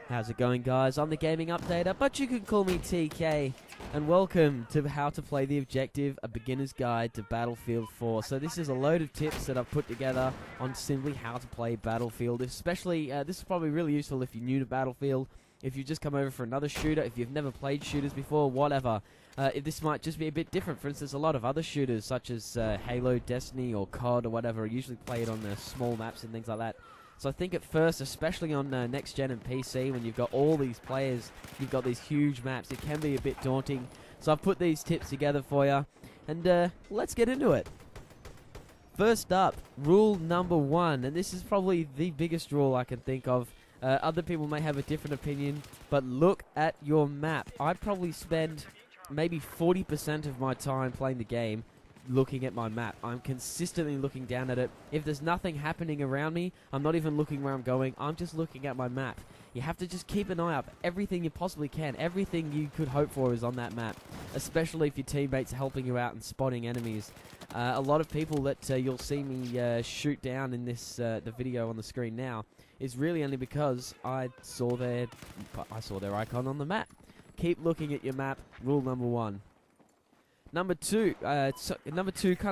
How's it going, guys? I'm the gaming updater, but you can call me TK, and welcome to How to Play the Objective, a beginner's guide to Battlefield 4. So this is a load of tips that I've put together on simply how to play Battlefield. Especially, this is probably really useful if you're new to Battlefield, if you've just come over for another shooter, if you've never played shooters before, whatever. This might just be a bit different. For instance, a lot of other shooters, such as Halo, Destiny, or COD, or whatever, are usually played on the small maps and things like that. So I think at first, especially on next gen and PC, when you've got all these players, you've got these huge maps, it can be a bit daunting. So I've put these tips together for you, and let's get into it. First up, rule number 1, and this is probably the biggest rule I can think of. Other people may have a different opinion, but look at your map. I probably spend maybe 40% of my time playing the game looking at my map. I'm consistently looking down at it. If there's nothing happening around me, I'm not even looking where I'm going, I'm just looking at my map. You have to just keep an eye up. Everything you possibly can, everything you could hope for is on that map, especially if your teammates are helping you out and spotting enemies. A lot of people that you'll see me shoot down in this the video on the screen now is really only because I saw their icon on the map. Keep looking at your map, rule number 1. Number 2 kind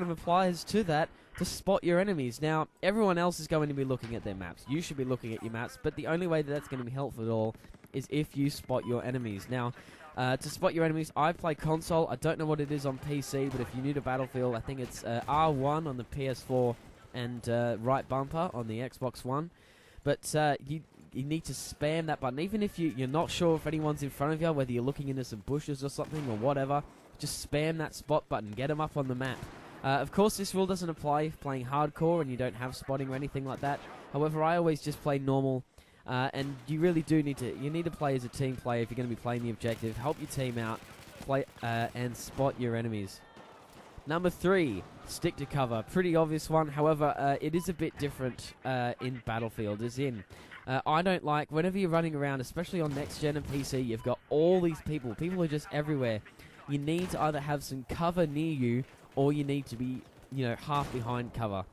of applies to that, to spot your enemies. Now, everyone else is going to be looking at their maps. You should be looking at your maps, but the only way that that's going to be helpful at all is if you spot your enemies. Now, to spot your enemies, I play console. I don't know what it is on PC, but if you're new to Battlefield, I think it's R1 on the PS4 and right bumper on the Xbox One. But you need to spam that button. Even if you're not sure if anyone's in front of you, whether you're looking into some bushes or something or whatever, just spam that spot button. Get them up on the map. Of course, this rule doesn't apply if playing hardcore and you don't have spotting or anything like that. However, I always just play normal. And you really do need to play as a team player if you're going to be playing the objective. Help your team out, play and spot your enemies. Number 3, stick to cover. Pretty obvious one. However, it is a bit different in Battlefield. As in, I don't like whenever you're running around, especially on next gen and PC. You've got all these people. People are just everywhere. You need to either have some cover near you, or you need to be, half behind cover.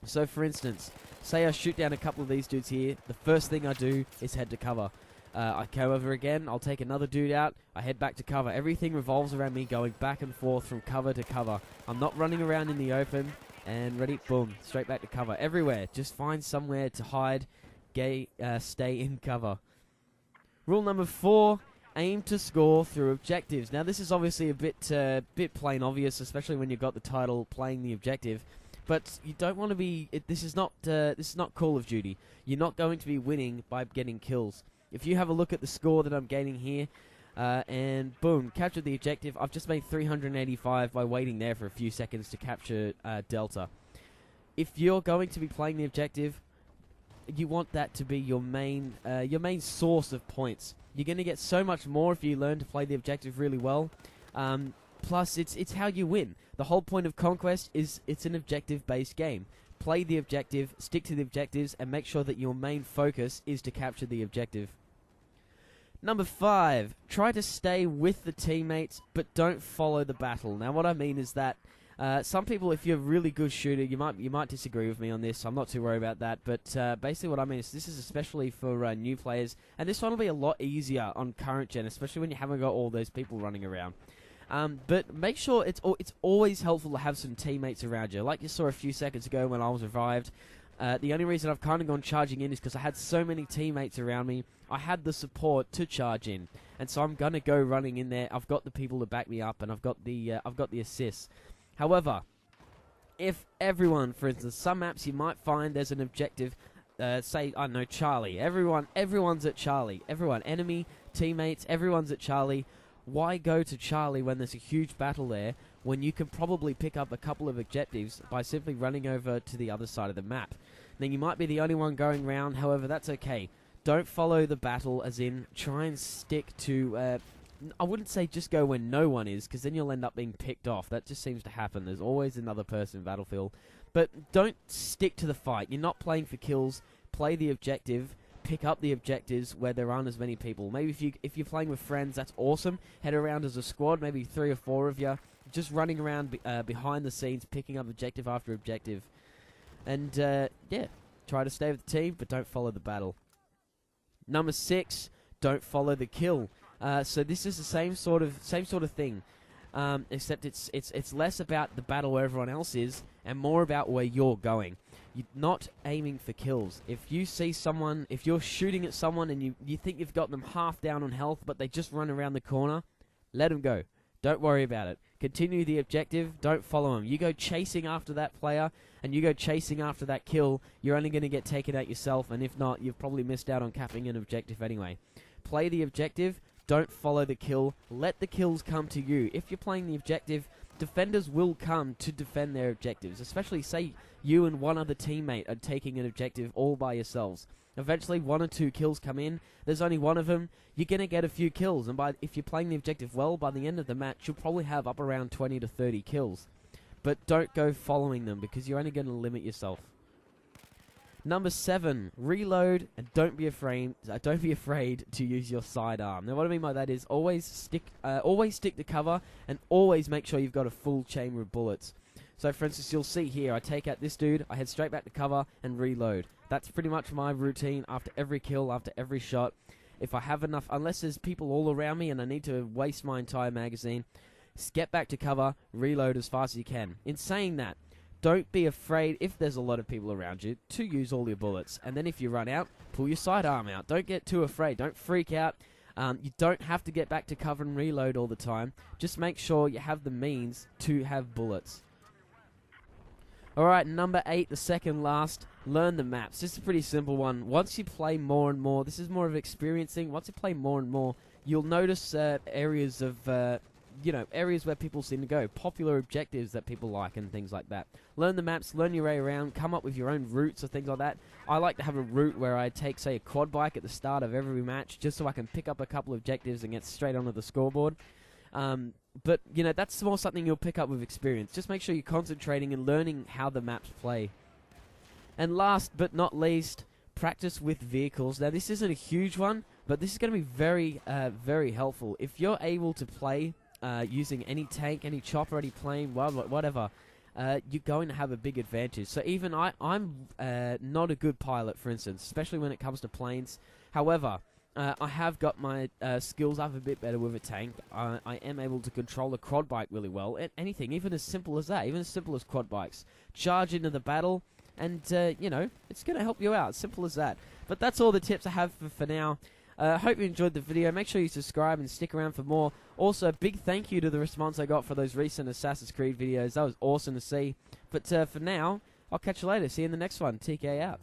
So, for instance, say I shoot down a couple of these dudes here. The first thing I do is head to cover. I go over again, I'll take another dude out, I head back to cover. Everything revolves around me going back and forth from cover to cover. I'm not running around in the open, and ready, boom, straight back to cover. Everywhere, just find somewhere to hide, stay in cover. Rule number 4, aim to score through objectives. Now this is obviously a bit plain obvious, especially when you've got the title playing the objective. But you don't want to be. This is not Call of Duty. You're not going to be winning by getting kills. If you have a look at the score that I'm gaining here, and boom, captured the objective. I've just made 385 by waiting there for a few seconds to capture Delta. If you're going to be playing the objective, you want that to be your main source of points. You're going to get so much more if you learn to play the objective really well. Plus, it's how you win. The whole point of Conquest is it's an objective-based game. Play the objective, stick to the objectives, and make sure that your main focus is to capture the objective. Number 5, try to stay with the teammates, but don't follow the battle. Now, what I mean is that some people, if you're a really good shooter, you might disagree with me on this. I'm not too worried about that. But basically what I mean is this is especially for new players. And this one will be a lot easier on current gen, especially when you haven't got all those people running around. But make sure it's always helpful to have some teammates around you. Like you saw a few seconds ago when I was revived. The only reason I've kind of gone charging in is because I had so many teammates around me. I had the support to charge in. And so I'm going to go running in there. I've got the people to back me up, and I've got the assists. However, if everyone, for instance, some maps you might find there's an objective, say, I don't know, Charlie. Everyone's at Charlie. Everyone, enemy, teammates, everyone's at Charlie. Why go to Charlie when there's a huge battle there, when you can probably pick up a couple of objectives by simply running over to the other side of the map? Now, you might be the only one going round, however, that's okay. Don't follow the battle, as in, try and stick to... I wouldn't say just go when no one is, because then you'll end up being picked off. That just seems to happen. There's always another person in Battlefield. But don't stick to the fight. You're not playing for kills. Play the objective. Pick up the objectives where there aren't as many people. Maybe if you're playing with friends, that's awesome. Head around as a squad, maybe 3 or 4 of you, just running around behind the scenes, picking up objective after objective. And, yeah, try to stay with the team, but don't follow the battle. Number 6, don't follow the kill. So this is the same sort of thing, except it's less about the battle where everyone else is and more about where you're going. You're not aiming for kills. If you see someone, if you're shooting at someone and you think you've got them half down on health, but they just run around the corner, let them go. Don't worry about it. Continue the objective. Don't follow them. You go chasing after that player, and you go chasing after that kill, you're only going to get taken out yourself, and if not, you've probably missed out on capping an objective anyway. Play the objective. Don't follow the kill. Let the kills come to you. If you're playing the objective, defenders will come to defend their objectives, especially say you and one other teammate are taking an objective all by yourselves. Eventually 1 or 2 kills come in, there's only one of them, you're going to get a few kills, and if you're playing the objective well, by the end of the match you'll probably have up around 20 to 30 kills. But don't go following them, because you're only going to limit yourself. Number 7, reload, and don't be afraid to use your sidearm. Now what I mean by that is always stick to cover, and always make sure you've got a full chamber of bullets. So for instance, you'll see here, I take out this dude, I head straight back to cover and reload. That's pretty much my routine after every kill, after every shot. If I have enough, unless there's people all around me and I need to waste my entire magazine, get back to cover, reload as fast as you can. In saying that, don't be afraid, if there's a lot of people around you, to use all your bullets. And then if you run out, pull your sidearm out. Don't get too afraid. Don't freak out. You don't have to get back to cover and reload all the time. Just make sure you have the means to have bullets. Alright, number 8, the second last, learn the maps. This is a pretty simple one. Once you play more and more, this is more of experiencing, once you play more and more, you'll notice areas of, areas where people seem to go, popular objectives that people like and things like that. Learn the maps, learn your way around, come up with your own routes or things like that. I like to have a route where I take, say, a quad bike at the start of every match, just so I can pick up a couple of objectives and get straight onto the scoreboard. But, that's more something you'll pick up with experience. Just make sure you're concentrating and learning how the maps play. And last but not least, practice with vehicles. Now, this isn't a huge one, but this is going to be very, very helpful. If you're able to play using any tank, any chopper, any plane, whatever, you're going to have a big advantage. So even I'm not a good pilot, for instance, especially when it comes to planes. However, I have got my skills up a bit better with a tank. I am able to control a quad bike really well. Anything, even as simple as that, even as simple as quad bikes. Charge into the battle, and, it's going to help you out. Simple as that. But that's all the tips I have for now. Hope you enjoyed the video. Make sure you subscribe and stick around for more. Also, big thank you to the response I got for those recent Assassin's Creed videos. That was awesome to see. But for now, I'll catch you later. See you in the next one. TK out.